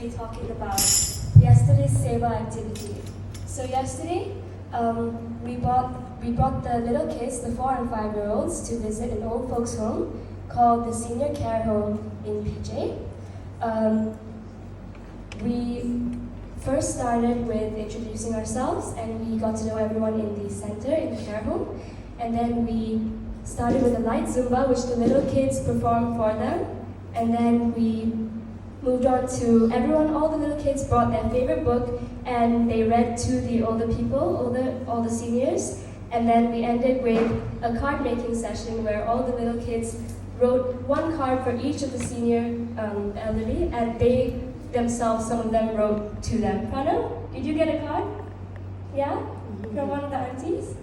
be talking about yesterday's Seva activity. So yesterday, we brought the little kids, the 4 and 5-year-olds, to visit an old folks home called the Senior Care Home in PJ. We first started with introducing ourselves, and we got to know everyone in the center, in the care home. And then we started with a light Zumba, which the little kids performed for them. And then we moved on to everyone, all the little kids brought their favorite book, and they read to the older people, all the seniors. And then we ended with a card making session where all the little kids wrote one card for each of the senior elderly, and they themselves, some of them wrote to them. Pranav, did you get a card? Yeah? From one of the aunties?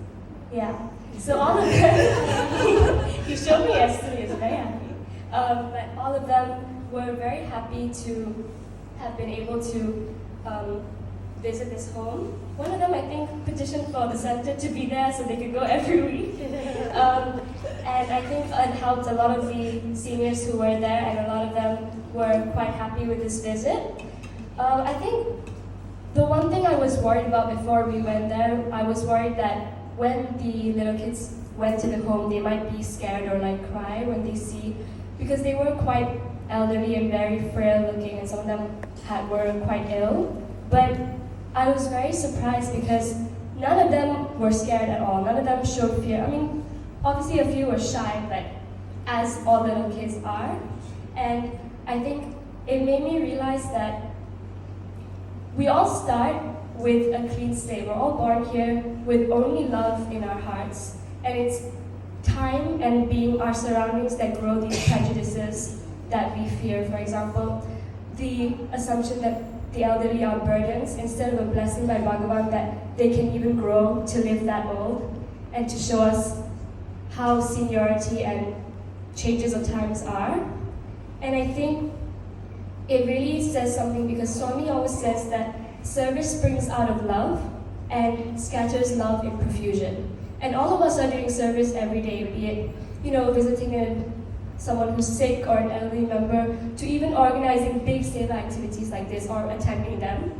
Yeah. So all of them, you showed me yesterday, it's very happy. But all of them were very happy to have been able to visit this home. One of them, I think, petitioned for the center to be there so they could go every week. And I think it helped a lot of the seniors who were there, and a lot of them were quite happy with this visit. I think the one thing I was worried about before we went there, I was worried that when the little kids went to the home, they might be scared or like cry when they see, because they were quite elderly and very frail looking, and some of them were quite ill. But I was very surprised because none of them were scared at all. None of them showed fear. I mean, obviously a few were shy, but as all little kids are. And I think it made me realize that we all start with a clean slate. We're all born here with only love in our hearts. And it's time and being our surroundings that grow these prejudices that we fear. For example, the assumption that the elderly are burdens instead of a blessing by Bhagavan, that they can even grow to live that old, and to show us how seniority and changes of times are. And I think it really says something, because Swami always says that service springs out of love and scatters love in profusion. And all of us are doing service every day, be it, visiting someone who's sick or an elderly member, to even organizing big seva activities like this or attending them.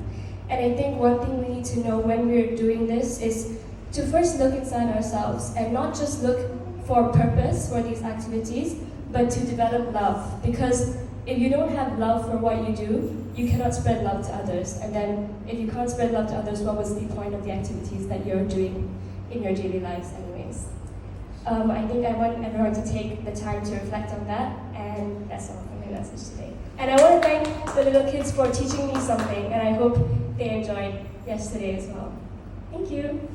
And I think one thing we need to know when we're doing this is to first look inside ourselves and not just look for purpose for these activities, but to develop love. Because if you don't have love for what you do, you cannot spread love to others. And then if you can't spread love to others, what was the point of the activities that you're doing in your daily lives anyways? I think I want everyone to take the time to reflect on that, and that's all for my message today. And I want to thank the little kids for teaching me something, and I hope they enjoyed yesterday as well. Thank you.